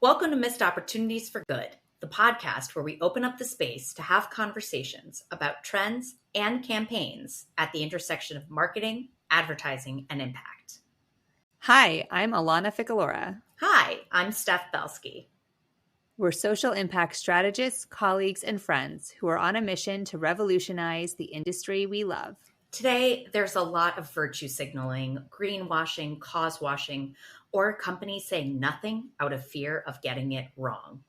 Welcome to Missed Opportunities for Good, the podcast where we open up the space to have conversations about trends and campaigns at the intersection of marketing, advertising, and impact. Hi, I'm Alana Ficalora. Hi, I'm Steph Belsky. We're social impact strategists, colleagues, and friends who are on a mission to revolutionize the industry we love. Today, there's a lot of virtue signaling, greenwashing, cause washing, or companies saying nothing out of fear of getting it wrong.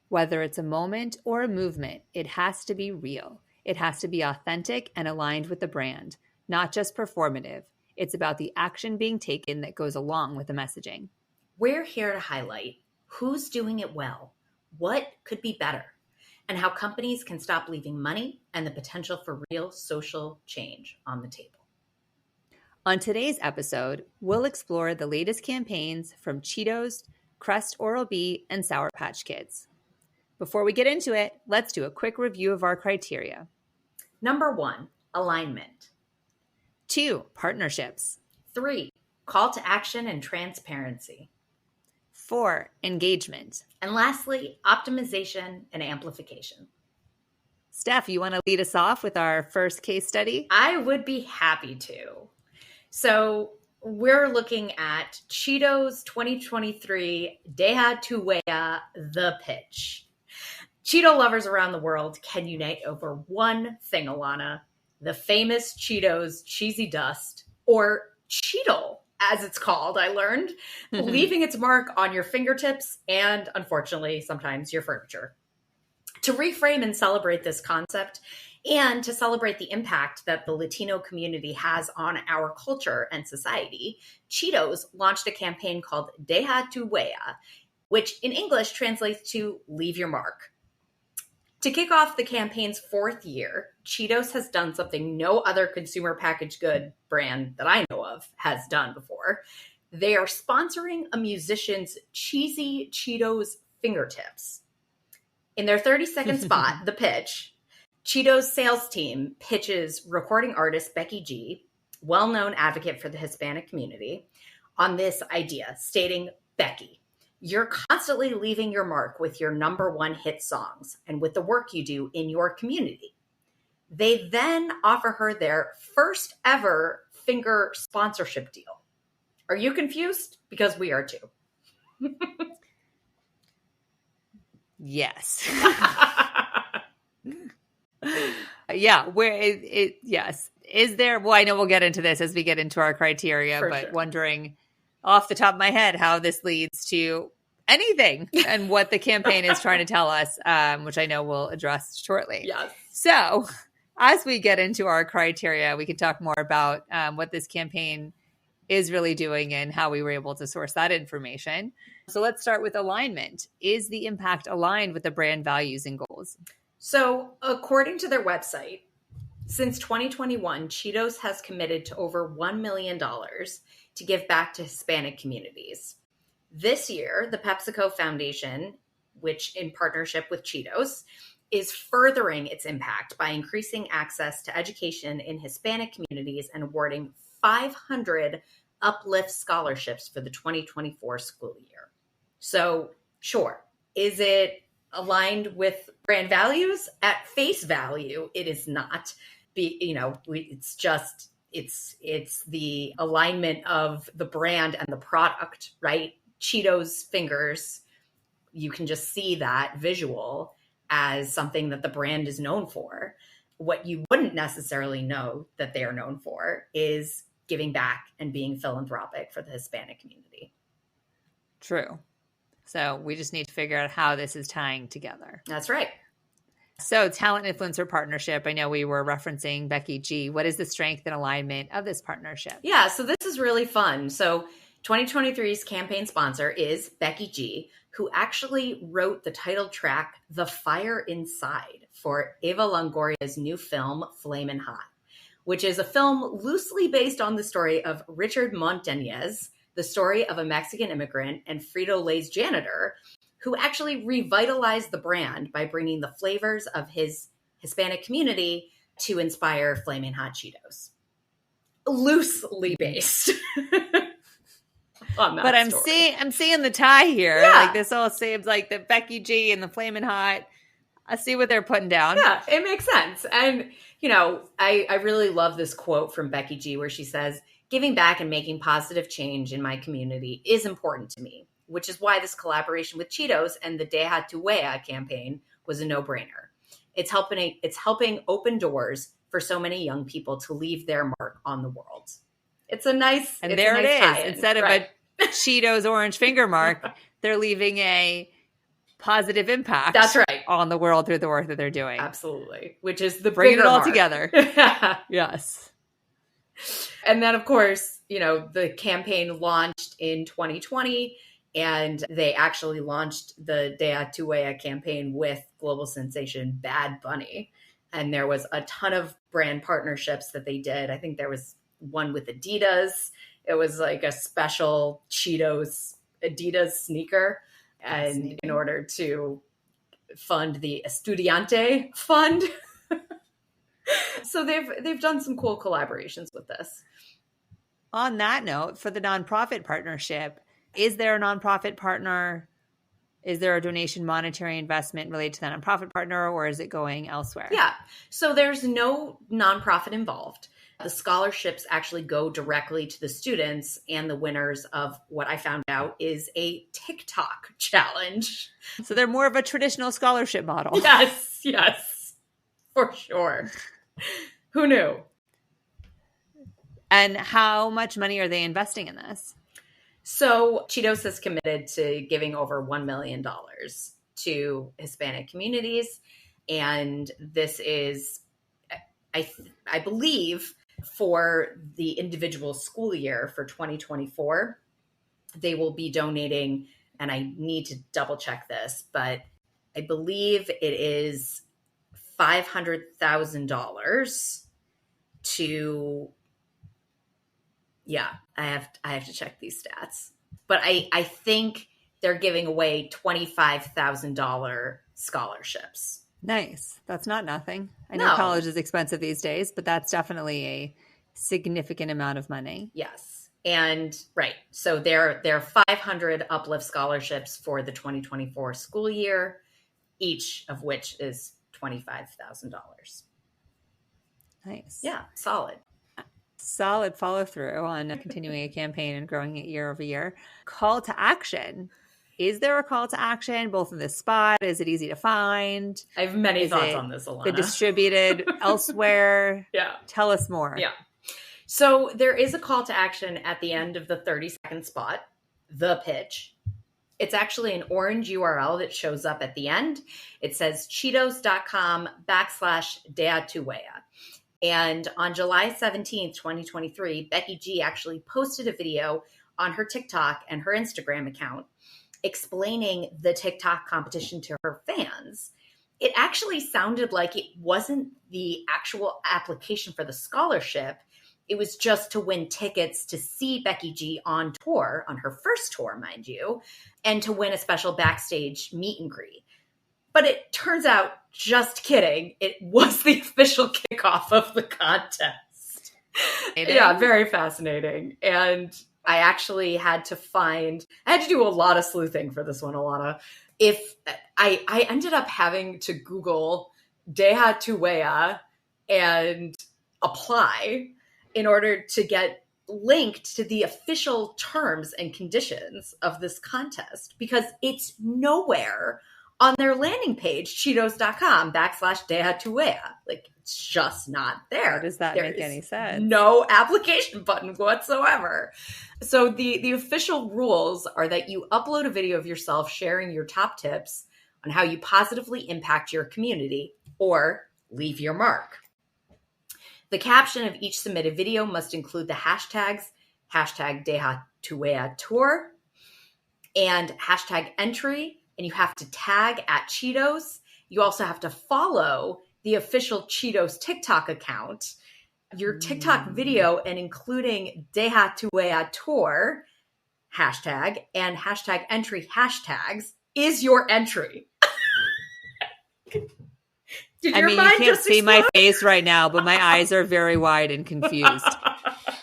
Whether it's a moment or a movement, it has to be real. It has to be authentic and aligned with the brand, not just performative. It's about the action being taken that goes along with the messaging. We're here to highlight who's doing it well, what could be better, and how companies can stop leaving money and the potential for real social change on the table. On today's episode, we'll explore the latest campaigns from Cheetos, Crest Oral-B, and Sour Patch Kids. Before we get into it, let's do a quick review of our criteria. Number 1, alignment. 2, partnerships. 3, call to action and transparency. 4, engagement. And lastly, optimization and amplification. Steph, you want to lead us off with our first case study? I would be happy to. So we're looking at Cheetos 2023 Deja Tu Huella, the pitch. Cheeto lovers around the world can unite over one thing, Alana, the famous Cheetos cheesy dust, or Cheeto, as it's called, I learned, leaving its mark on your fingertips and, unfortunately, sometimes your furniture. To reframe and celebrate this concept, and to celebrate the impact that the Latino community has on our culture and society, Cheetos launched a campaign called Deja Tu Huella, which in English translates to leave your mark. To kick off the campaign's 4th year, Cheetos has done something no other consumer packaged good brand that I know of has done before. They are sponsoring a musician's cheesy Cheetos fingertips. In their 30-second spot, The Pitch, Cheetos sales team pitches recording artist Becky G, well-known advocate for the Hispanic community, on this idea, stating, Becky, you're constantly leaving your mark with your #1 hit songs and with the work you do in your community. They then offer her their first ever finger sponsorship deal. Are you confused? Because we are too. Yes. Yeah, yes. Is there, well, I know we'll get into this as we get into our criteria, For but sure. Wondering off the top of my head how this leads to anything and what the campaign is trying to tell us, which I know we'll address shortly. Yes. So as we get into our criteria, we can talk more about what this campaign is really doing and how we were able to source that information. So let's start with alignment. Is the impact aligned with the brand values and goals? So according to their website, since 2021, Cheetos has committed to over $1 million to give back to Hispanic communities. This year, the PepsiCo Foundation, which in partnership with Cheetos, is furthering its impact by increasing access to education in Hispanic communities and awarding 500 Uplift scholarships for the 2024 school year. So, sure, is it aligned with brand values? At face value, it is not. It's just it's the alignment of the brand and the product, right? Cheetos fingers, you can just see that visual as something that the brand is known for. What you wouldn't necessarily know that they are known for is giving back and being philanthropic for the Hispanic community. True. So we just need to figure out how this is tying together. That's right. So talent influencer partnership. I know we were referencing Becky G. What is the strength and alignment of this partnership? Yeah, so this is really fun. So 2023's campaign sponsor is Becky G, who actually wrote the title track, The Fire Inside, for Eva Longoria's new film, Flamin' Hot, which is a film loosely based on the story of Richard Montañez, the story of a Mexican immigrant and Frito-Lay's janitor, who actually revitalized the brand by bringing the flavors of his Hispanic community to inspire Flamin' Hot Cheetos. Loosely based on that But story. I'm seeing the tie here. Yeah. Like this all seems like the Becky G and the Flamin' Hot. I see what they're putting down. Yeah, it makes sense. And, you know, I really love this quote from Becky G where she says, "Giving back and making positive change in my community is important to me, which is why this collaboration with Cheetos and the Deja Tu Wea campaign was a no-brainer. It's helping open doors for so many young people to leave their mark on the world." It's a nice, and it's there a nice it is. tie-in. Instead of right. a Cheetos orange finger mark, they're leaving a positive impact. That's right. On the world through the work that they're doing. Absolutely. Which is the bringing bigger it all mark. together. Yes. And then, of course, you know, the campaign launched in 2020, and they actually launched the Deja Tu Wea campaign with global sensation Bad Bunny. And there was a ton of brand partnerships that they did. I think there was one with Adidas. It was like a special Cheetos Adidas sneaker. And in order to fund the Estudiante Fund. So they've done some cool collaborations with this. On that note, for the nonprofit partnership, is there a nonprofit partner? Is there a donation monetary investment related to that nonprofit partner, or is it going elsewhere? Yeah. So there's no nonprofit involved. The scholarships actually go directly to the students, and the winners of what I found out is a TikTok challenge. So they're more of a traditional scholarship model. Yes, for sure. Who knew? And how much money are they investing in this? So Cheetos is committed to giving over $1 million to Hispanic communities. And this is, I believe, for the individual school year for 2024, they will be donating, and I need to double check this, but I believe it is $500,000 to, yeah, I have to check these stats, but I think they're giving away $25,000 scholarships. Nice. That's not nothing. I know college is expensive these days, but that's definitely a significant amount of money. Yes. And right. So there are 500 uplift scholarships for the 2024 school year, each of which is $25,000. Nice. Yeah. Solid follow through on continuing a campaign and growing it year over year. Call to action. Is there a call to action both in this spot? Is it easy to find? I have many thoughts on this, Alana. Been distributed elsewhere? Yeah. Tell us more. Yeah. So there is a call to action at the end of the 30-second spot, the pitch. It's actually an orange URL that shows up at the end. It says cheetos.com/Deja Tu Wea. And on July 17th, 2023, Becky G actually posted a video on her TikTok and her Instagram account explaining the TikTok competition to her fans. It actually sounded like it wasn't the actual application for the scholarship. It was just to win tickets to see Becky G on tour, on her first tour, mind you, and to win a special backstage meet and greet. But it turns out, just kidding, it was the official kickoff of the contest. Yeah, very fascinating. And I actually had to do a lot of sleuthing for this one, Alana. If I ended up having to Google Deja Tu Wea and apply in order to get linked to the official terms and conditions of this contest, because it's nowhere on their landing page, cheetos.com/Deja Tu Wea. Like, it's just not there. How does that make any sense? No application button whatsoever. So the official rules are that you upload a video of yourself sharing your top tips on how you positively impact your community or leave your mark. The caption of each submitted video must include the hashtags, #Deja Tu Wea Tour, and #entry, and you have to tag @Cheetos. You also have to follow the official Cheetos TikTok account. Your TikTok video and including Deja Tu Wea Tour hashtag and #entry hashtags is your entry. Did I your mean, you mind can't just see my explode? face right now, but my eyes are very wide and confused.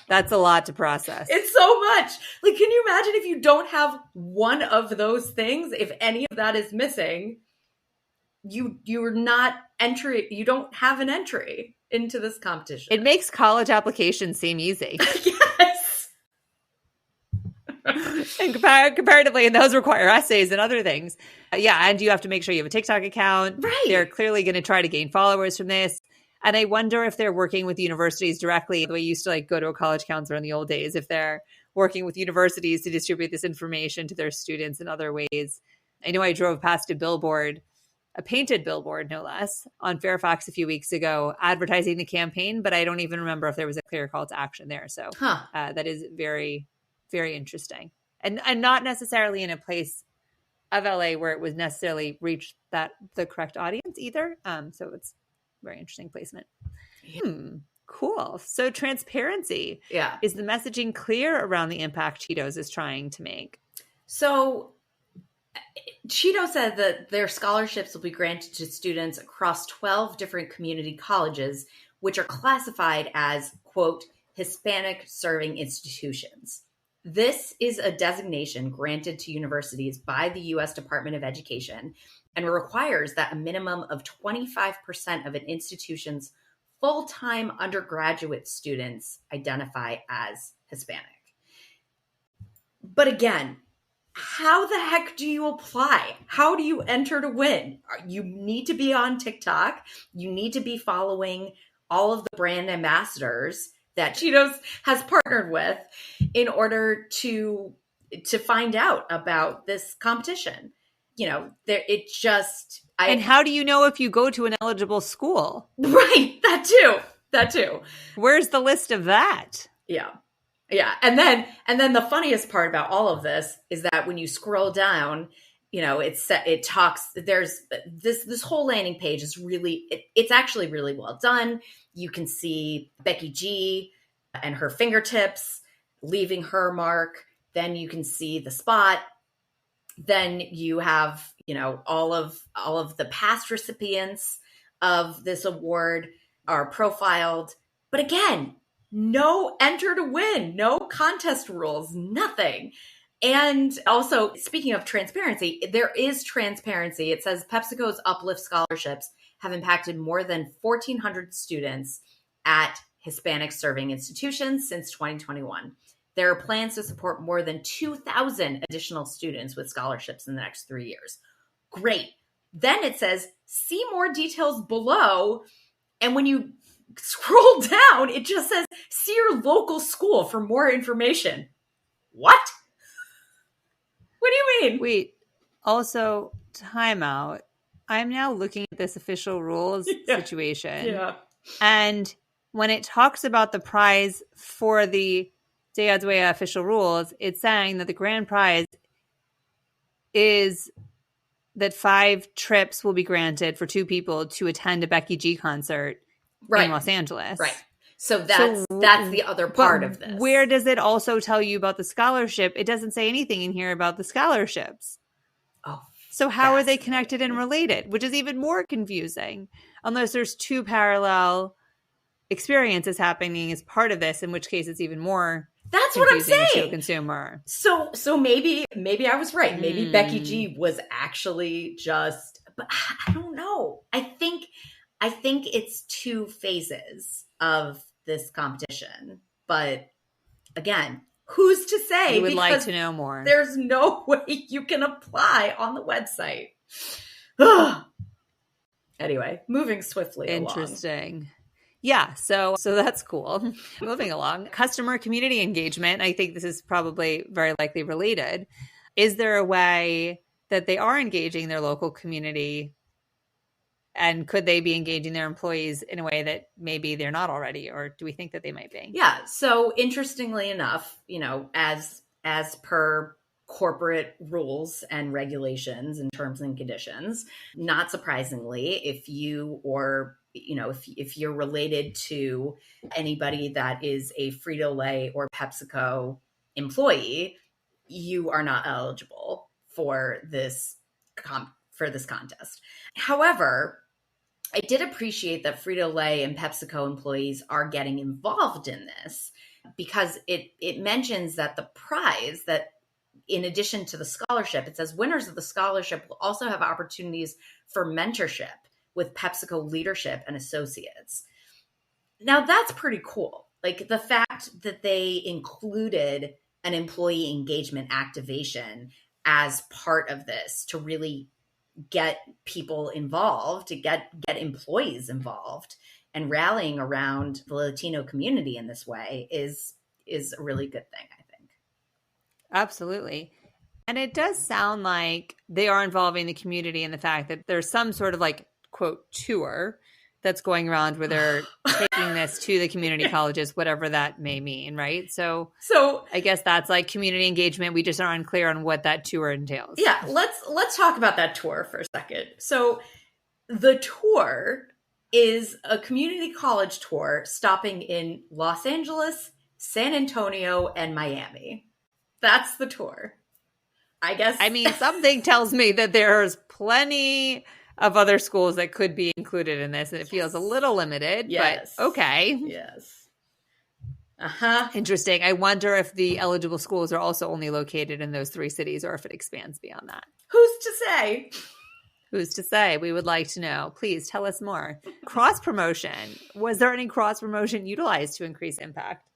That's a lot to process. It's so much. Like, can you imagine if you don't have one of those things? If any of that is missing, you're not entry. You don't have an entry into this competition. It makes college applications seem easy. Yes. And comparatively, and those require essays and other things. Yeah, and you have to make sure you have a TikTok account. Right. They're clearly going to try to gain followers from this. And I wonder if they're working with universities directly, the way you used to like go to a college counselor in the old days, if they're working with universities to distribute this information to their students in other ways. I know I drove past a billboard, a painted billboard, no less, on Fairfax a few weeks ago, advertising the campaign, but I don't even remember if there was a clear call to action there. So that is very, very interesting. And not necessarily in a place of LA where it would necessarily reach the correct audience either. So it's very interesting placement. Cool. So transparency. Yeah. Is the messaging clear around the impact Cheetos is trying to make? So Cheetos said that their scholarships will be granted to students across 12 different community colleges, which are classified as, quote, Hispanic serving institutions. This is a designation granted to universities by the U.S. Department of Education and requires that a minimum of 25% of an institution's full-time undergraduate students identify as Hispanic. But again, how the heck do you apply? How do you enter to win? You need to be on TikTok. You need to be following all of the brand ambassadors that Cheetos has partnered with in order to find out about this competition. You know, and how do you know if you go to an eligible school? Right, that too. Where's the list of that? Yeah. And then the funniest part about all of this is that when you scroll down, you know, it talks, there's this whole landing page is really, it's actually really well done. You can see Becky G and her fingertips leaving her mark. Then you can see the spot. Then you have, you know, all of the past recipients of this award are profiled. But again, no enter to win, no contest rules, nothing. And also, speaking of transparency, there is transparency. It says PepsiCo's Uplift scholarships have impacted more than 1,400 students at Hispanic serving institutions since 2021. There are plans to support more than 2,000 additional students with scholarships in the next 3 years. Great. Then it says, see more details below. And when you scroll down, it just says, see your local school for more information. What? What do you mean? Wait, also, timeout. I'm now looking at this official rules situation. Yeah. And when it talks about the prize for the Deadwea official rules, it's saying that the grand prize is that 5 trips will be granted for 2 people to attend a Becky G concert in Los Angeles. Right. So that's the other part of this. Where does it also tell you about the scholarship? It doesn't say anything in here about the scholarships. Oh. So how are they connected and related? Which is even more confusing. Unless there's 2 parallel experiences happening as part of this, in which case it's even more That's what I'm saying. To a consumer. So maybe I was right. Maybe Becky G was actually just, but I don't know. I think it's 2 phases of this competition. But again, who's to say? We would like to know more. There's no way you can apply on the website. Anyway, moving swiftly along. Interesting. Yeah, so that's cool. Moving along. Customer community engagement. I think this is probably very likely related. Is there a way that they are engaging their local community? And could they be engaging their employees in a way that maybe they're not already? Or do we think that they might be? Yeah. So interestingly enough, you know, as per corporate rules and regulations and terms and conditions, not surprisingly, if you're related to anybody that is a Frito-Lay or PepsiCo employee, you are not eligible for this contest. However, I did appreciate that Frito-Lay and PepsiCo employees are getting involved in this, because it mentions that the prize, that in addition to the scholarship, it says winners of the scholarship will also have opportunities for mentorship with PepsiCo leadership and associates. Now that's pretty cool. Like the fact that they included an employee engagement activation as part of this to really get people involved, to get employees involved and rallying around the Latino community in this way is a really good thing, I think. Absolutely. And it does sound like they are involving the community in the fact that there's some sort of like, quote, tour that's going around where they're taking this to the community colleges, whatever that may mean, right? So I guess that's like community engagement. We just are unclear on what that tour entails. Yeah, let's talk about that tour for a second. So the tour is a community college tour stopping in Los Angeles, San Antonio, and Miami. That's the tour. I guess. I mean, something tells me that there's plenty of other schools that could be included in this, and it feels a little limited, but okay. Yes. Interesting. I wonder if the eligible schools are also only located in those 3 cities or if it expands beyond that. Who's to say? Who's to say? We would like to know. Please tell us more. Cross promotion. Was there any cross promotion utilized to increase impact?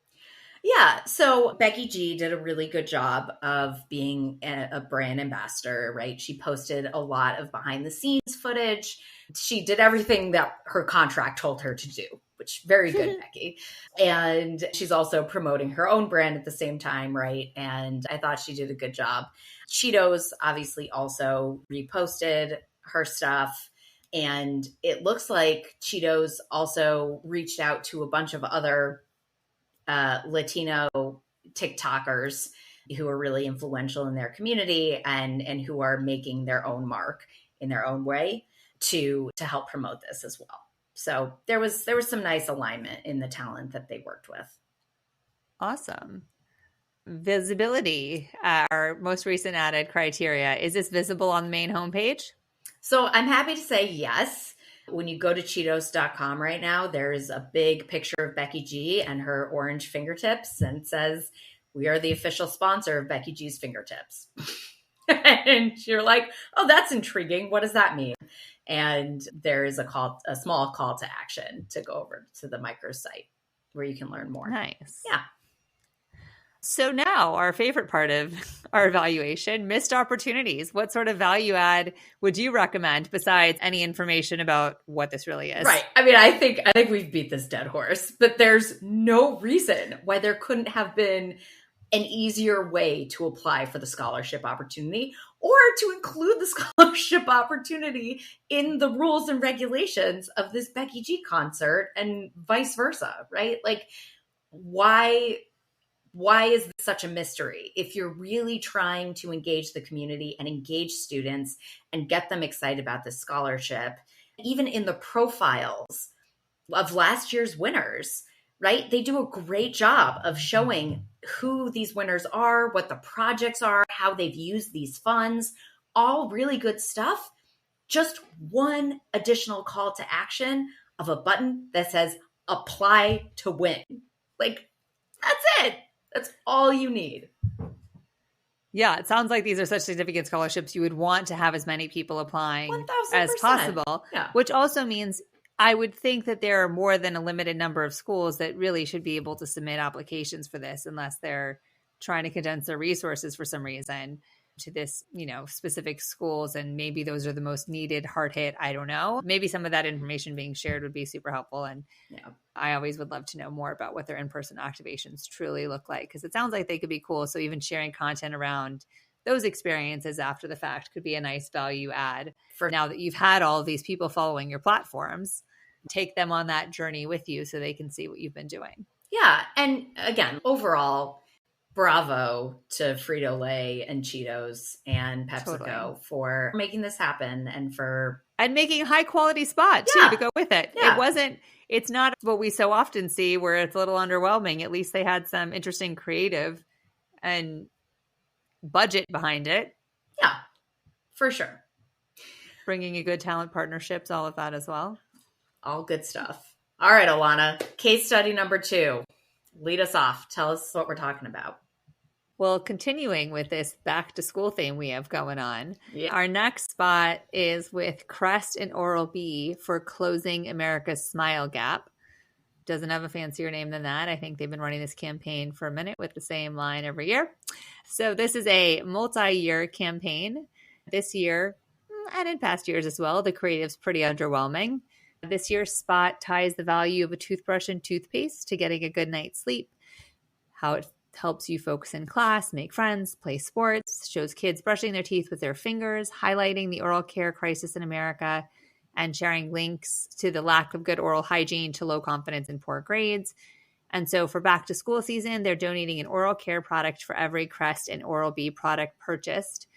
Yeah. So Becky G did a really good job of being a brand ambassador, right? She posted a lot of behind the scenes footage. She did everything that her contract told her to do, which very good, Becky. And she's also promoting her own brand at the same time, right? And I thought she did a good job. Cheetos obviously also reposted her stuff. And it looks like Cheetos also reached out to a bunch of other Latino TikTokers who are really influential in their community and who are making their own mark in their own way to help promote this as well. So there was some nice alignment in the talent that they worked with. Awesome. Visibility, our most recent added criteria. Is this visible on the main homepage? So I'm happy to say yes. When you go to Cheetos.com right now, there's a big picture of Becky G and her orange fingertips, and it says, "We are the official sponsor of Becky G's fingertips." And you're like, "Oh, that's intriguing. What does that mean?" And there is a small call to action to go over to the microsite where you can learn more. Nice. Yeah. So now our favorite part of our evaluation, missed opportunities. What sort of value add would you recommend besides any information about what this really is? Right. I mean, I think we've beat this dead horse, but there's no reason why there couldn't have been an easier way to apply for the scholarship opportunity or to include the scholarship opportunity in the rules and regulations of this Becky G concert and vice versa, right? Like, why is this such a mystery? If you're really trying to engage the community and engage students and get them excited about this scholarship, even in the profiles of last year's winners, right? They do a great job of showing who these winners are, what the projects are, how they've used these funds, all really good stuff. Just one additional call to action of a button that says apply to win. Like, that's it. That's all you need. Yeah, it sounds like these are such significant scholarships. You would want to have as many people applying 1000%. as possible, Yeah. Which also means I would think that there are more than a limited number of schools that really should be able to submit applications for this unless they're trying to condense their resources for some reason to this, specific schools. And maybe those are the most needed, hard hit. I don't know. Maybe some of that information being shared would be super helpful. And yeah. I always would love to know more about what their in-person activations truly look like, because it sounds like they could be cool. So even sharing content around those experiences after the fact could be a nice value add for now that you've had all of these people following your platforms. Take them on that journey with you so they can see what you've been doing. Yeah. And again, overall, bravo to Frito-Lay and Cheetos and PepsiCo for making this happen and making a high quality spot too to go with it. Yeah. It's not what we so often see where it's a little underwhelming. At least they had some interesting creative and budget behind it. Yeah, for sure. Bringing a good talent partnerships, all of that as well. All good stuff. All right, Alana, case study number 2. Lead us off. Tell us what we're talking about. Well, continuing with this back to school theme we have going on, Yeah. our next spot is with Crest and Oral-B for closing America's smile gap. Doesn't have a fancier name than that. I think they've been running this campaign for a minute with the same line every year. So this is a multi-year campaign. This year, and in past years as well, the creative's pretty underwhelming. This year's spot ties the value of a toothbrush and toothpaste to getting a good night's sleep, how it helps you focus in class, make friends, play sports, shows kids brushing their teeth with their fingers, highlighting the oral care crisis in America, and sharing links to the lack of good oral hygiene to low confidence and poor grades. And so for back to school season, they're donating an oral care product for every Crest and Oral-B product purchased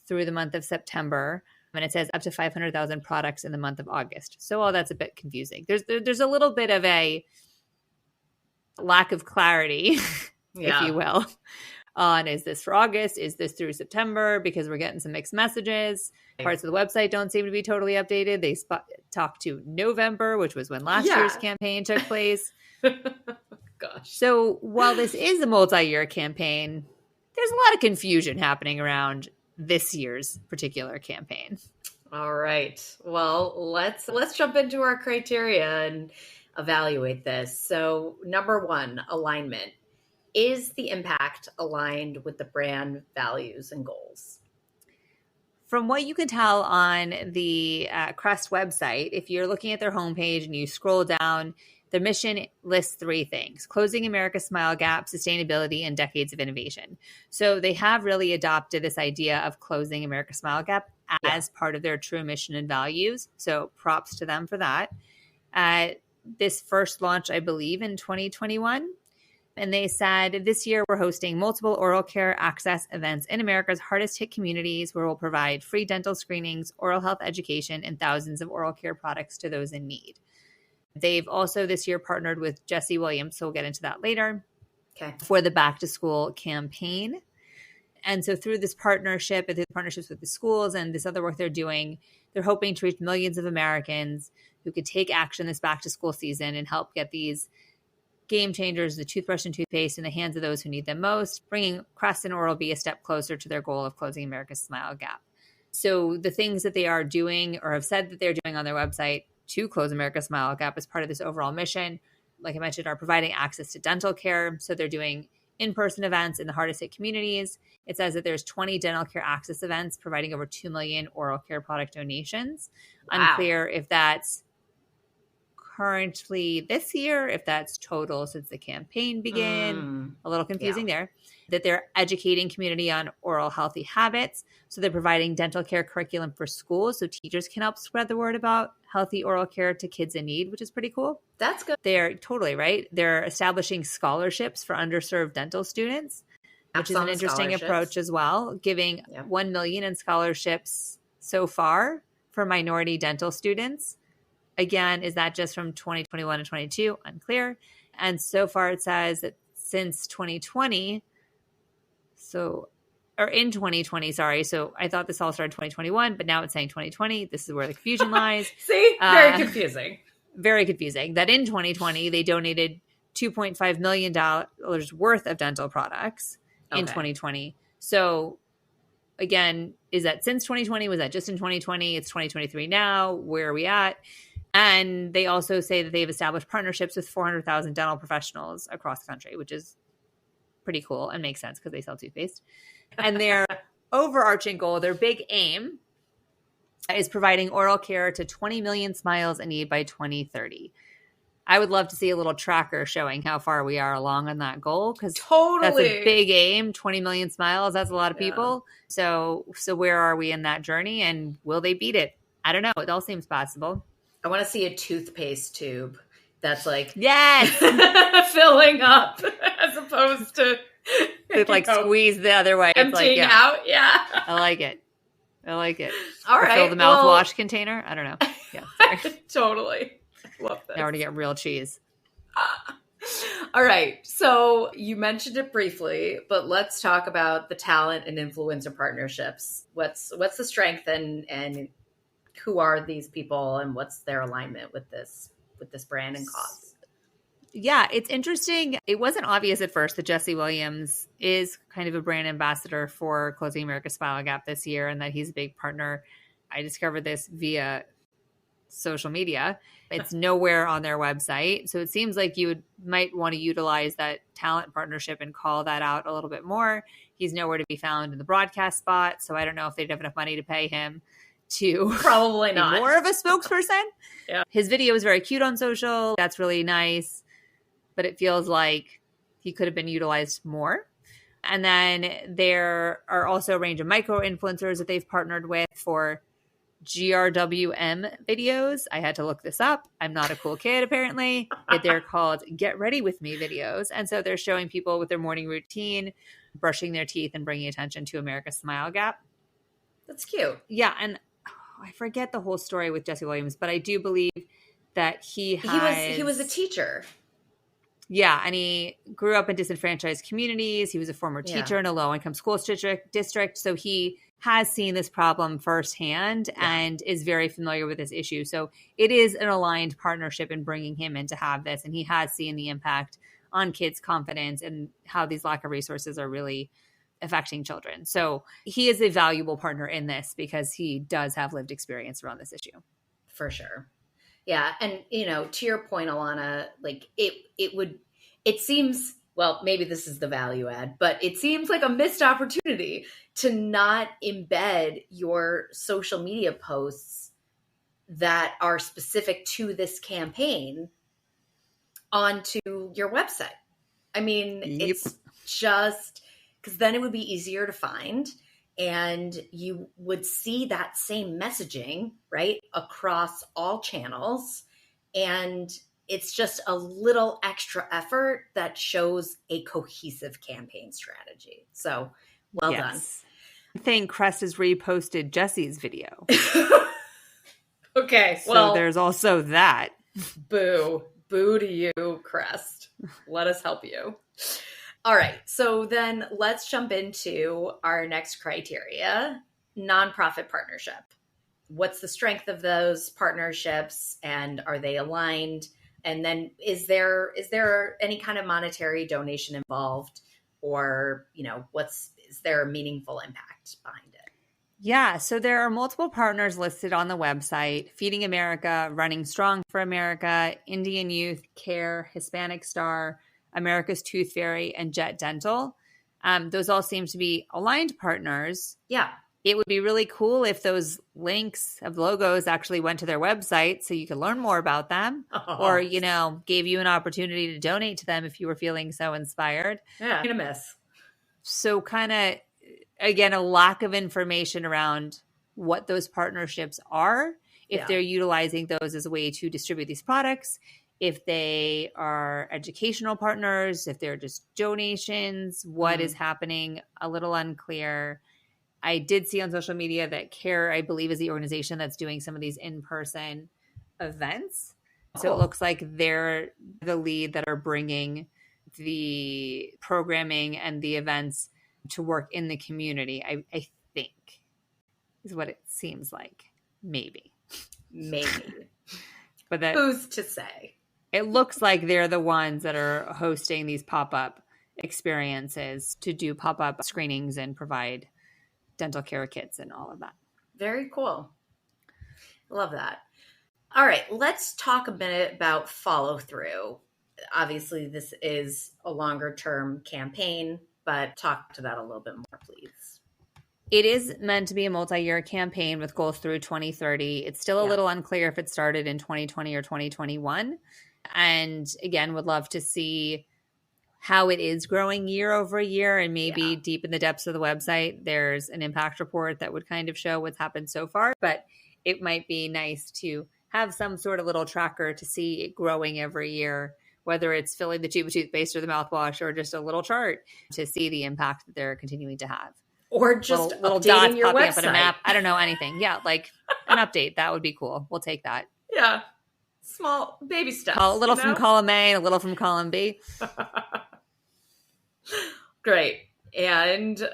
through the month of September. And it says up to 500,000 products in the month of August. So all that's a bit confusing. There's a little bit of a lack of clarity, if you will, on is this for August? Is this through September? Because we're getting some mixed messages. Parts of the website don't seem to be totally updated. They talk to November, which was when last year's campaign took place. Gosh. So while this is a multi-year campaign, there's a lot of confusion happening around this year's particular campaign. All right. Well, let's jump into our criteria and evaluate this. So, number 1, alignment. Is the impact aligned with the brand values and goals? From what you can tell on the Crest website, if you're looking at their homepage and you scroll down, their mission lists 3 things: closing America's smile gap, sustainability, and decades of innovation. So they have really adopted this idea of closing America's smile gap as part of their true mission and values. So props to them for that. This first launched, I believe, in 2021. And they said, this year we're hosting multiple oral care access events in America's hardest hit communities where we'll provide free dental screenings, oral health education, and thousands of oral care products to those in need. They've also this year partnered with Jesse Williams, so we'll get into that later, for the back to school campaign. And so through this partnership and through partnerships with the schools and this other work they're doing, they're hoping to reach millions of Americans who could take action this back to school season and help get these game changers, the toothbrush and toothpaste, in the hands of those who need them most, bringing Crest and Oral-B a step closer to their goal of closing America's smile gap. So the things that they are doing or have said that they're doing on their website to close America's smile gap as part of this overall mission, like I mentioned, are providing access to dental care. So they're doing in-person events in the hardest hit communities. It says that there's 20 dental care access events providing over 2 million oral care product donations. Wow. Unclear if that's currently this year, if that's total since the campaign began. A little confusing there. That they're educating community on oral healthy habits. So they're providing dental care curriculum for schools so teachers can help spread the word about healthy oral care to kids in need, which is pretty cool. That's good. They're totally right. They're establishing scholarships for underserved dental students, which is an interesting approach as well, giving 1 million in scholarships so far for minority dental students. Again, is that just from 2021 to 22? Unclear. And so far it says that since 2020, in 2020, sorry. So I thought this all started 2021, but now it's saying 2020. This is where the confusion lies. See? Very confusing. Very confusing. That in 2020, they donated $2.5 million worth of dental products in 2020. So again, is that since 2020? Was that just in 2020? It's 2023 now. Where are we at? And they also say that they've established partnerships with 400,000 dental professionals across the country, which is pretty cool and makes sense because they sell toothpaste. And their overarching goal, their big aim, is providing oral care to 20 million smiles in need by 2030. I would love to see a little tracker showing how far we are along on that goal, because that's a big aim. 20 million smiles, that's a lot of people. So where are we in that journey, and will they beat it? I don't know. It all seems possible. I want to see a toothpaste tube that's like filling up as opposed to squeeze the other way. Emptying out. Yeah. I like it. All right. Fill the mouthwash container. I don't know. Yeah. Sorry. Totally. Love this. Now we're to get real cheese. All right. So you mentioned it briefly, but let's talk about the talent and influencer partnerships. What's the strength and who are these people and what's their alignment with this? with this brand and cause. Yeah, it's interesting. It wasn't obvious at first that Jesse Williams is kind of a brand ambassador for Closing America's Smile Gap this year and that he's a big partner. I discovered this via social media. It's nowhere on their website. So it seems like might want to utilize that talent partnership and call that out a little bit more. He's nowhere to be found in the broadcast spot. So I don't know if they'd have enough money to pay him to probably be not more of a spokesperson. Yeah. His video is very cute on social. That's really nice. But it feels like he could have been utilized more. And then there are also a range of micro influencers that they've partnered with for GRWM videos. I had to look this up. I'm not a cool kid, apparently. They're called Get Ready With Me videos. And so they're showing people with their morning routine, brushing their teeth and bringing attention to America's Smile Gap. That's cute. Yeah. And I forget the whole story with Jesse Williams, but I do believe that he was a teacher. Yeah, and he grew up in disenfranchised communities. He was a former teacher in a low-income school district. So he has seen this problem firsthand and is very familiar with this issue. So it is an aligned partnership in bringing him in to have this. And he has seen the impact on kids' confidence and how these lack of resources are really affecting children. So he is a valuable partner in this because he does have lived experience around this issue. For sure. Yeah. And, to your point, Alana, like it seems, well, maybe this is the value add, but it seems like a missed opportunity to not embed your social media posts that are specific to this campaign onto your website. I mean, It's just because then it would be easier to find. And you would see that same messaging, right, across all channels. And it's just a little extra effort that shows a cohesive campaign strategy. So well done. I think Crest has reposted Jesse's video. Okay. So there's also that. Boo. Boo to you, Crest. Let us help you. All right, so then let's jump into our next criteria, nonprofit partnership. What's the strength of those partnerships and are they aligned? And then is there any kind of monetary donation involved or, is there a meaningful impact behind it? Yeah, so there are multiple partners listed on the website: Feeding America, Running Strong for America, Indian Youth, CARE, Hispanic Star, America's Tooth Fairy, and Jet Dental. Those all seem to be aligned partners. Yeah. It would be really cool if those links of logos actually went to their website so you could learn more about them or, gave you an opportunity to donate to them if you were feeling so inspired. Yeah, gonna miss. So kind of, again, a lack of information around what those partnerships are, if they're utilizing those as a way to distribute these products, if they are educational partners, if they're just donations, what is happening, a little unclear. I did see on social media that CARE, I believe, is the organization that's doing some of these in-person events. So it looks like they're the lead that are bringing the programming and the events to work in the community, I think, is what it seems like. Maybe. But who's to say? It looks like they're the ones that are hosting these pop-up experiences to do pop-up screenings and provide dental care kits and all of that. Very cool. Love that. All right, let's talk a minute about follow-through. Obviously, this is a longer-term campaign, but talk to that a little bit more, please. It is meant to be a multi-year campaign with goals through 2030. It's still a little unclear if it started in 2020 or 2021. And again, would love to see how it is growing year over year, and maybe deep in the depths of the website, there's an impact report that would kind of show what's happened so far. But it might be nice to have some sort of little tracker to see it growing every year, whether it's filling the tube of toothpaste or the mouthwash or just a little chart to see the impact that they're continuing to have. Or just little dots popping up on a map. I don't know, anything. Yeah, like an update. That would be cool. We'll take that. Yeah. Small baby steps. A little from column A and a little from column B. Great. And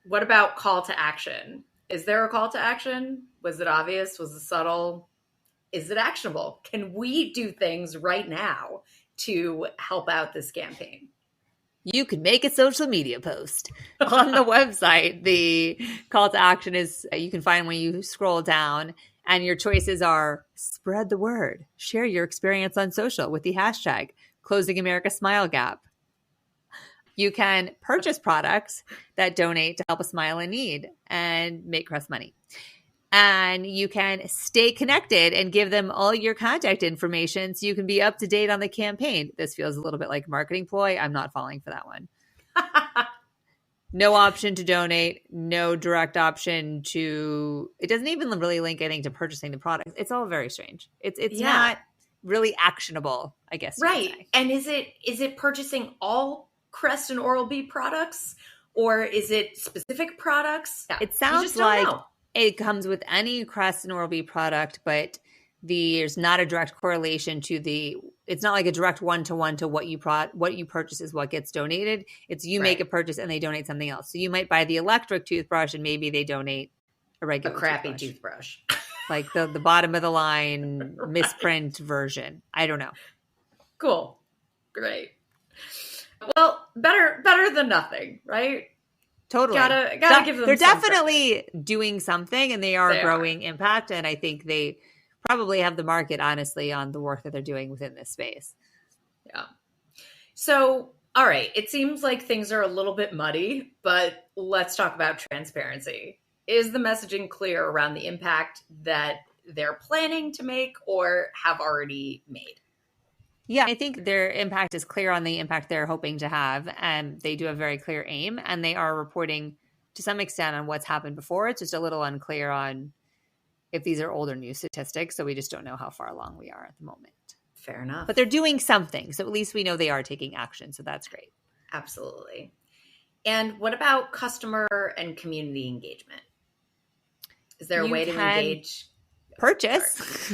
what about call to action? Is there a call to action? Was it obvious? Was it subtle? Is it actionable? Can we do things right now to help out this campaign? You can make a social media post. On the website, the call to action is you can find when you scroll down, and your choices are spread the word, share your experience on social with the hashtag Closing America Smile Gap. You can purchase products that donate to help a smile in need and make Crest money. And you can stay connected and give them all your contact information so you can be up to date on the campaign. This feels a little bit like a marketing ploy. I'm not falling for that one. No option to donate, no direct option to, it doesn't even really link anything to purchasing the product. It's all very strange. It's not really actionable, I guess. Right. And is it purchasing all Crest and Oral-B products, or is it specific products? Yeah. It sounds like it comes with any Crest and Oral-B product, but there's not a direct correlation to it's not like a direct one-to-one to what you purchase is what gets donated. It's you make a purchase and they donate something else. So you might buy the electric toothbrush and maybe they donate a regular crappy toothbrush. Like the bottom of the line misprint version. I don't know. Cool. Great. Well, better than nothing, right? Totally. Gotta give them. They're definitely doing something, and they are growing impact. And I think they probably have the market, honestly, on the work that they're doing within this space. Yeah. So, all right. It seems like things are a little bit muddy, but let's talk about transparency. Is the messaging clear around the impact that they're planning to make or have already made? Yeah, I think their impact is clear on the impact they're hoping to have. And they do have very clear aim, and they are reporting to some extent on what's happened before. It's just a little unclear on if these are old or new statistics. So we just don't know how far along we are at the moment. Fair enough. But they're doing something. So at least we know they are taking action. So that's great. Absolutely. And what about customer and community engagement? Is there a way to engage? Purchase.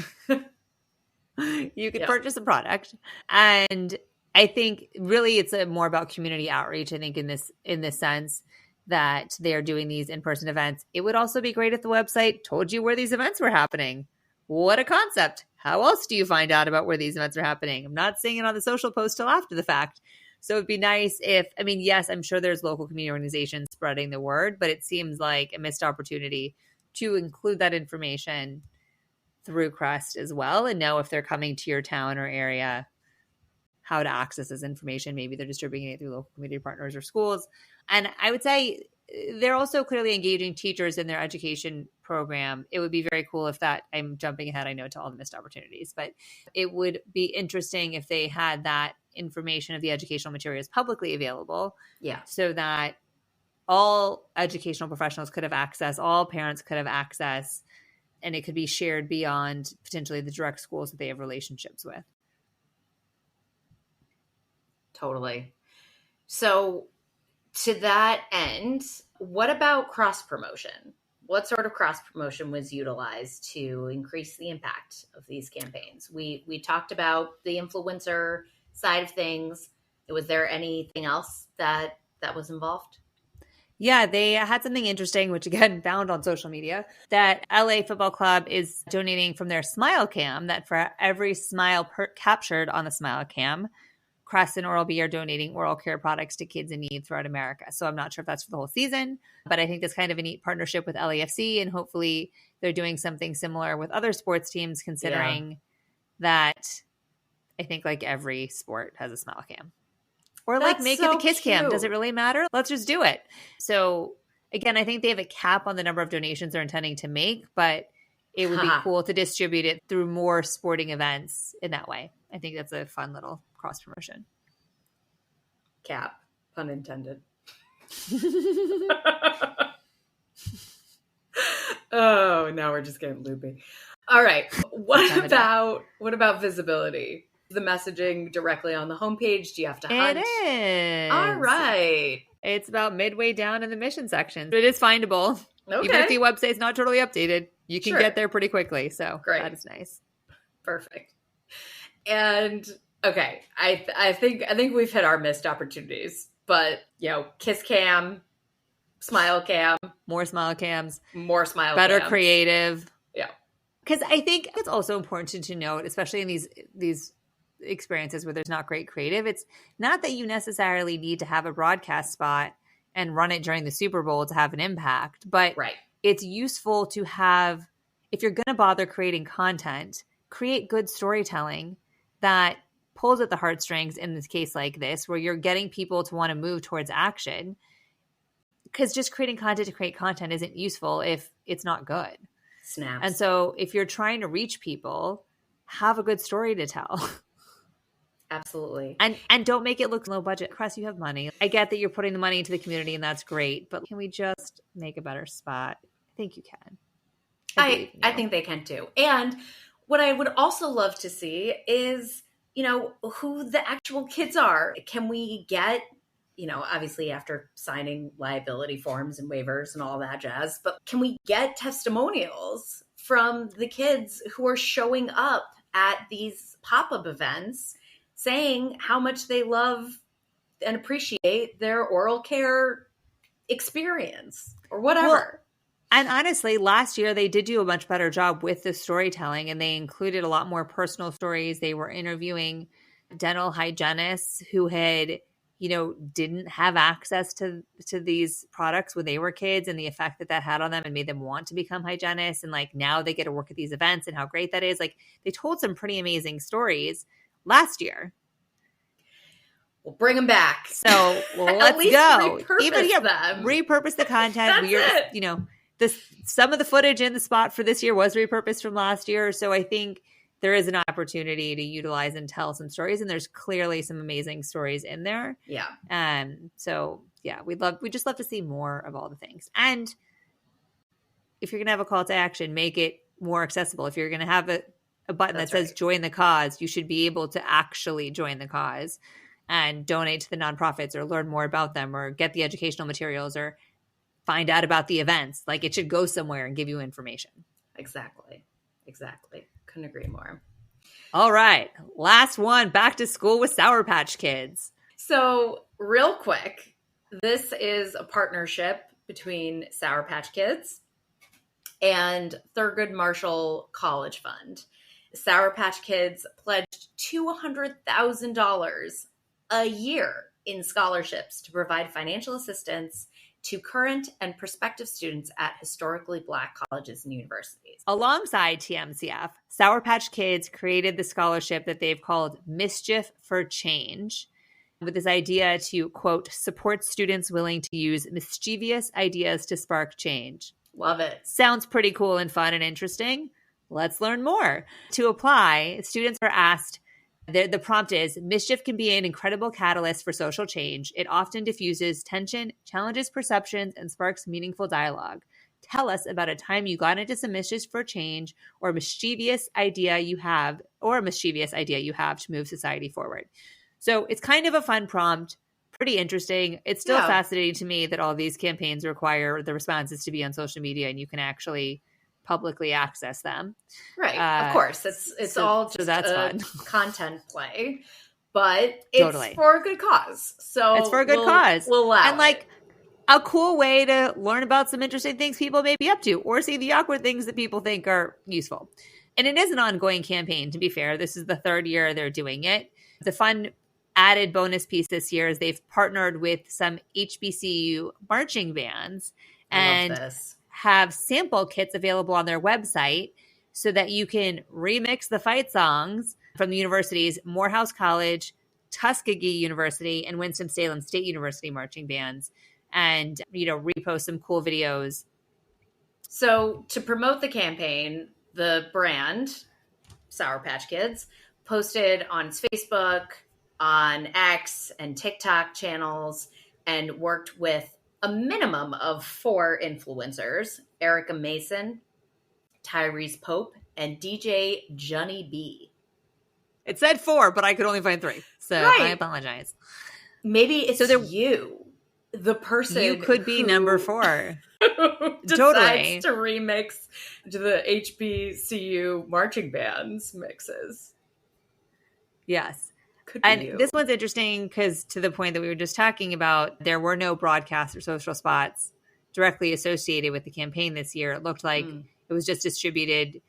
You could purchase a product. And I think really it's more about community outreach, I think, in this sense that they are doing these in-person events. It would also be great if the website told you where these events were happening. What a concept. How else do you find out about where these events are happening? I'm not seeing it on the social post till after the fact. So it'd be nice if, yes, I'm sure there's local community organizations spreading the word, but it seems like a missed opportunity to include that information through Crest as well, and know if they're coming to your town or area, how to access this information. Maybe they're distributing it through local community partners or schools. And I would say they're also clearly engaging teachers in their education program. It would be very cool if I'm jumping ahead, I know, to all the missed opportunities, but it would be interesting if they had that information of the educational materials publicly available. Yeah. So that all educational professionals could have access, all parents could have access, and it could be shared beyond potentially the direct schools that they have relationships with. Totally. So to that end, what about cross promotion? What sort of cross promotion was utilized to increase the impact of these campaigns? We talked about the influencer side of things. Was there anything else that was involved? Yeah, they had something interesting, which again, found on social media, that LA Football Club is donating from their Smile Cam, that for every smile captured on the Smile Cam, Crest and Oral-B are donating oral care products to kids in need throughout America. So I'm not sure if that's for the whole season, but I think that's kind of a neat partnership with LAFC, and hopefully they're doing something similar with other sports teams, considering that I think like every sport has a Smile Cam. Or like make it the kiss cam. Does it really matter? Let's just do it. So again, I think they have a cap on the number of donations they're intending to make, but it would be cool to distribute it through more sporting events in that way. I think that's a fun little cross promotion. Cap, pun intended. Oh, now we're just getting loopy. All right. What about visibility? The messaging directly on the homepage? Do you have to hunt? It is. All right. It's about midway down in the mission section. It is findable. Okay. Even if the website's not totally updated, you can get there pretty quickly. So great. That is nice. Perfect. And okay, I think we've hit our missed opportunities, but kiss cam, smile cam, more smile cams, more smile better cams. Creative. Yeah. Because I think it's also important to note, especially in these experiences where there's not great creative, it's not that you necessarily need to have a broadcast spot and run it during the Super Bowl to have an impact, but Right. it's useful to have, if you're going to bother creating content, create good storytelling that pulls at the heartstrings in this case like this, where you're getting people to want to move towards action. Because just creating content to create content isn't useful if it's not good. Snaps. And so if you're trying to reach people, have a good story to tell. Absolutely. And don't make it look low budget. Crest, you have money. I get that you're putting the money into the community and that's great, but can we just make a better spot? I think you can. I think they can too. And what I would also love to see is, who the actual kids are. Can we get, obviously after signing liability forms and waivers and all that jazz, but can we get testimonials from the kids who are showing up at these pop-up events saying how much they love and appreciate their oral care experience or whatever? Well, and honestly, last year they did do a much better job with the storytelling, and they included a lot more personal stories. They were interviewing dental hygienists who had, didn't have access to these products when they were kids, and the effect that had on them and made them want to become hygienists. And like now they get to work at these events and how great that is. Like they told some pretty amazing stories last year. We'll bring them back. So let's go. Repurpose them. Repurpose the content. Some of the footage in the spot for this year was repurposed from last year. So I think there is an opportunity to utilize and tell some stories. And there's clearly some amazing stories in there. Yeah. So yeah, we just love to see more of all the things. And if you're going to have a call to action, make it more accessible. If you're going to have a button that says join the cause, you should be able to actually join the cause and donate to the nonprofits or learn more about them or get the educational materials or find out about the events. Like it should go somewhere and give you information. Exactly. Couldn't agree more. All right. Last one, back to school with Sour Patch Kids. So real quick, this is a partnership between Sour Patch Kids and Thurgood Marshall College Fund. Sour Patch Kids pledged $200,000 a year in scholarships to provide financial assistance to current and prospective students at historically Black colleges and universities. Alongside TMCF, Sour Patch Kids created the scholarship that they've called Mischief for Change, with this idea to, quote, support students willing to use mischievous ideas to spark change. Love it. Sounds pretty cool and fun and interesting. Let's learn more. To apply, students are asked, the prompt is, mischief can be an incredible catalyst for social change. It often diffuses tension, challenges perceptions, and sparks meaningful dialogue. Tell us about a time you got into some mischief for change or a mischievous idea you have to move society forward. So it's kind of a fun prompt, pretty interesting. It's still fascinating to me that all these campaigns require the responses to be on social media and you can actually publicly access them. Right. Of course. It's all just that's fun. Content play, but it's for a good cause. So it's for a good cause. We'll allow and like a cool way to learn about some interesting things people may be up to or see the awkward things that people think are useful. And it is an ongoing campaign, to be fair. This is the third year they're doing it. The fun added bonus piece this year is they've partnered with some HBCU marching bands and have sample kits available on their website so that you can remix the fight songs from the universities Morehouse College, Tuskegee University, and Winston-Salem State University marching bands and, repost some cool videos. So to promote the campaign, the brand, Sour Patch Kids, posted on its Facebook, on X and TikTok channels and worked with a minimum of 4 influencers, Erica Mason, Tyrese Pope, and DJ Johnny B. It said 4, but I could only find 3. So I apologize. Maybe it's you, the person. You could be number 4. Decides to remix to the HBCU marching bands mixes. Yes. This one's interesting because to the point that we were just talking about, there were no broadcast or social spots directly associated with the campaign this year. It looked like it was just distributed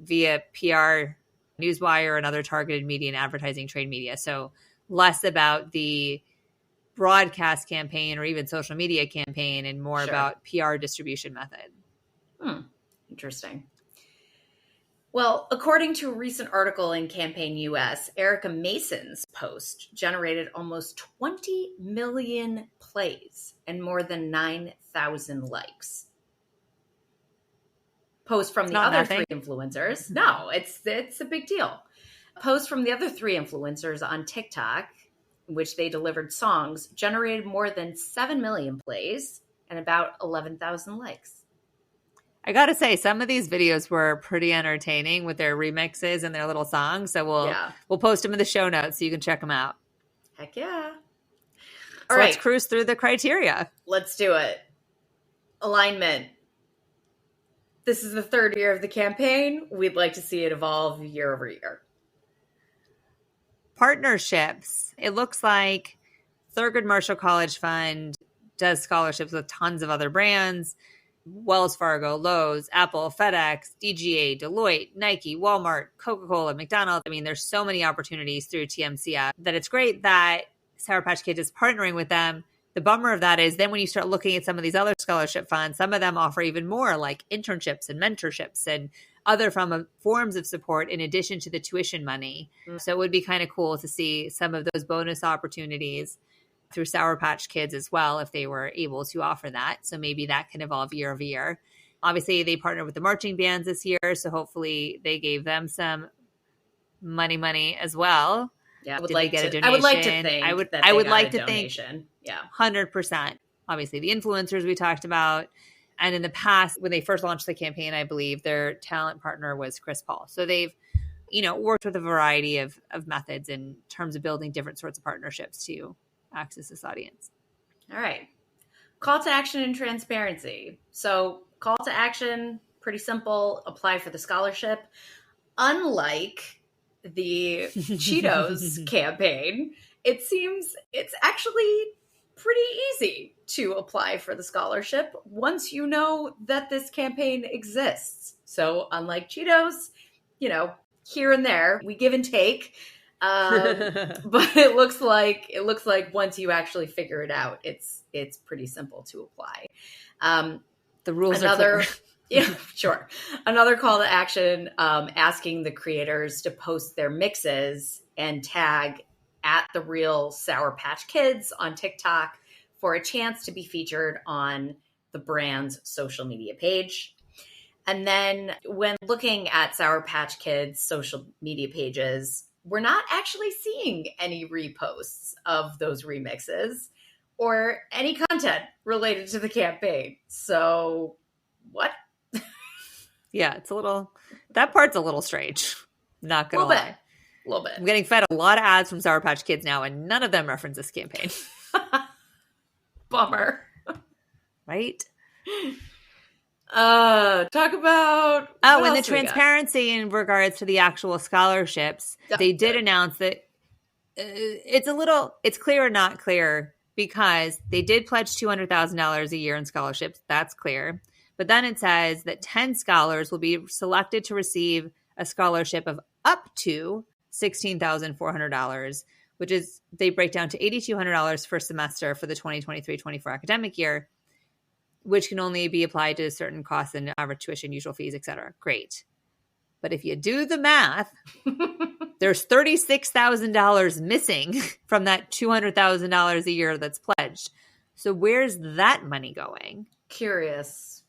via PR, newswire, and other targeted media and advertising trade media. So less about the broadcast campaign or even social media campaign and more about PR distribution method. Interesting. Well, according to a recent article in Campaign US, Erica Mason's post generated almost 20 million plays and more than 9,000 likes. Posts from the other three influencers. No, it's a big deal. Posts from the other three influencers on TikTok, in which they delivered songs, generated more than 7 million plays and about 11,000 likes. I got to say, some of these videos were pretty entertaining with their remixes and their little songs. So we'll post them in the show notes so you can check them out. Heck yeah. All right. Let's cruise through the criteria. Let's do it. Alignment. This is the third year of the campaign. We'd like to see it evolve year over year. Partnerships. It looks like Thurgood Marshall College Fund does scholarships with tons of other brands. Wells Fargo, Lowe's, Apple, FedEx, DGA, Deloitte, Nike, Walmart, Coca-Cola, McDonald's. I mean, there's so many opportunities through TMCF that it's great that Sour Patch Kids is partnering with them. The bummer of that is then when you start looking at some of these other scholarship funds, some of them offer even more, like internships and mentorships and other forms of support in addition to the tuition money. So it would be kind of cool to see some of those bonus opportunities through Sour Patch Kids as well, if they were able to offer that. So maybe that can evolve year over year. Obviously, they partnered with the marching bands this year, so hopefully they gave them some money as well. Yeah, I would like to think. I would like to think. Yeah, 100%. Obviously, the influencers we talked about, and in the past, when they first launched the campaign, I believe their talent partner was Chris Paul. So they've, worked with a variety of methods in terms of building different sorts of partnerships to access this audience. All right. Call to action and transparency. So call to action, pretty simple, apply for the scholarship. Unlike the Cheetos campaign, it seems it's actually pretty easy to apply for the scholarship once you know that this campaign exists. So unlike Cheetos, here and there, we give and take. But it looks like once you actually figure it out, it's pretty simple to apply. The rules are clear. Yeah, sure. Another call to action, asking the creators to post their mixes and tag at the real Sour Patch Kids on TikTok for a chance to be featured on the brand's social media page. And then when looking at Sour Patch Kids' social media pages, we're not actually seeing any reposts of those remixes or any content related to the campaign. So what? Yeah, that part's a little strange. Not going to lie. A little bit. I'm getting fed a lot of ads from Sour Patch Kids now, and none of them reference this campaign. Bummer. Right? Talk about and the transparency in regards to the actual scholarships. They did announce that it's clear or not clear because they did pledge $200,000 a year in scholarships. That's clear. But then it says that 10 scholars will be selected to receive a scholarship of up to $16,400, which is they break down to $8,200 per semester for the 2023-24 academic year, which can only be applied to certain costs and average tuition, usual fees, et cetera. Great. But if you do the math, there's $36,000 missing from that $200,000 a year that's pledged. So where's that money going? Curious.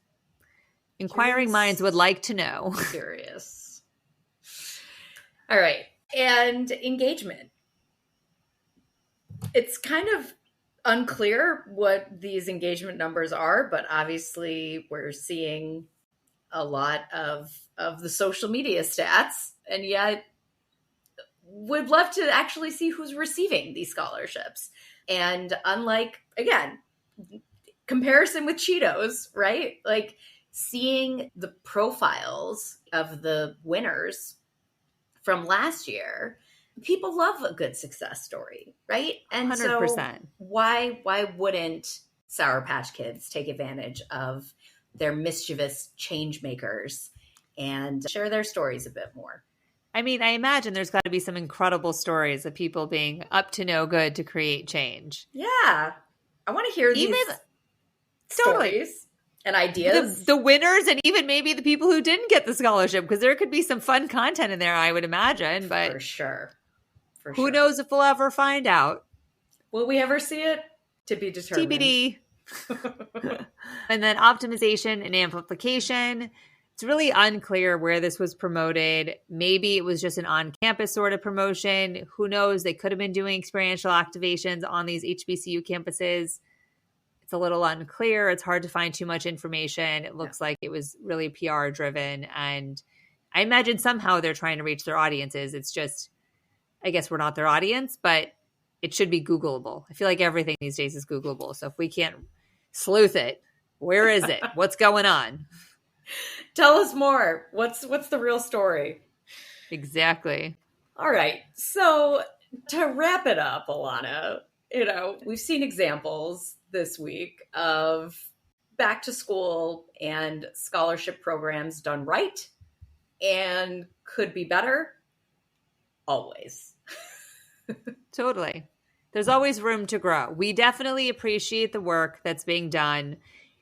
Inquiring minds would like to know. Curious. All right. And engagement. It's kind of unclear what these engagement numbers are, but obviously we're seeing a lot of the social media stats, and yet would love to actually see who's receiving these scholarships. And unlike, again, comparison with Cheetos, right? Like seeing the profiles of the winners from last year, people love a good success story, right? And 100%. So why wouldn't Sour Patch Kids take advantage of their mischievous change makers and share their stories a bit more. I mean, I imagine there's got to be some incredible stories of people being up to no good to create change. Yeah. I want to hear these stories and ideas. The winners and even maybe the people who didn't get the scholarship, because there could be some fun content in there, I would imagine. But for sure. Who knows if we'll ever find out? Will we ever see it? To be determined. TBD. And then optimization and amplification. It's really unclear where this was promoted. Maybe it was just an on-campus sort of promotion. Who knows? They could have been doing experiential activations on these HBCU campuses. It's a little unclear. It's hard to find too much information. It looks like it was really PR driven. And I imagine somehow they're trying to reach their audiences. It's just, I guess we're not their audience, but it should be Googleable. I feel like everything these days is Googleable. So if we can't sleuth it, where is it? What's going on? Tell us more. What's the real story? Exactly. All right. So to wrap it up, Alana, we've seen examples this week of back to school and scholarship programs done right and could be better. Always. Totally. There's always room to grow. We definitely appreciate the work that's being done.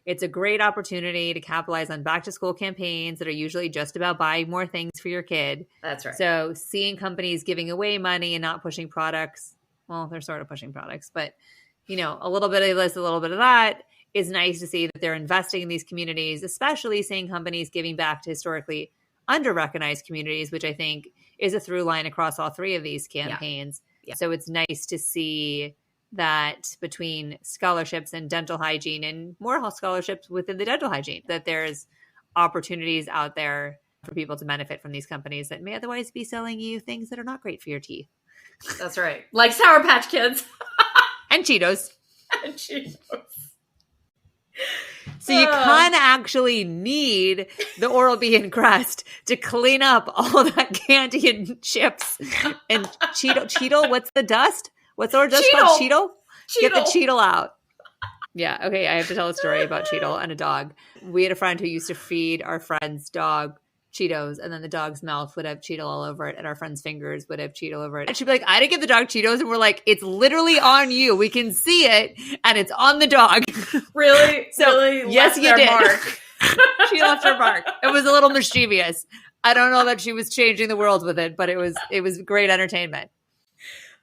It's a great opportunity to capitalize on back to school campaigns that are usually just about buying more things for your kid. That's right. So seeing companies giving away money and not pushing products, well, they're sort of pushing products, but a little bit of this, a little bit of that is nice to see that they're investing in these communities, especially seeing companies giving back to historically under-recognized communities, which I think is a through line across all three of these campaigns. Yeah. So it's nice to see that between scholarships and dental hygiene and more scholarships within the dental hygiene, that there's opportunities out there for people to benefit from these companies that may otherwise be selling you things that are not great for your teeth. That's right. Like Sour Patch Kids. And Cheetos. And Cheetos. So you kind of actually need the Oral-B and Crest to clean up all that candy and chips and Cheeto. What's the dust? What's our dust called? Cheeto? Get the Cheeto out. Yeah. Okay. I have to tell a story about Cheeto and a dog. We had a friend who used to feed our friend's dog Cheetos, and then the dog's mouth would have Cheeto all over it, and our friend's fingers would have Cheeto over it. And she'd be like, I didn't give the dog Cheetos. And we're like, it's literally on you. We can see it, and it's on the dog. Really? So, really yes, you did. Mark. She left her mark. It was a little mischievous. I don't know that she was changing the world with it, but it was great entertainment.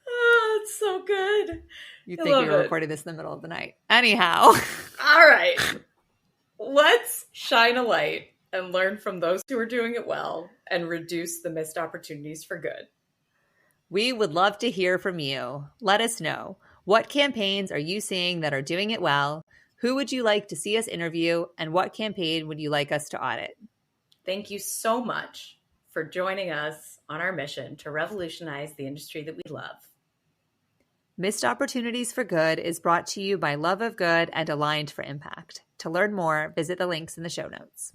Oh, it's so good. You'd think we were recording this in the middle of the night. Anyhow. All right. Let's shine a light and learn from those who are doing it well and reduce the missed opportunities for good. We would love to hear from you. Let us know. What campaigns are you seeing that are doing it well? Who would you like to see us interview? And what campaign would you like us to audit? Thank you so much for joining us on our mission to revolutionize the industry that we love. Missed Opportunities for Good is brought to you by Love of Good and Aligned for Impact. To learn more, visit the links in the show notes.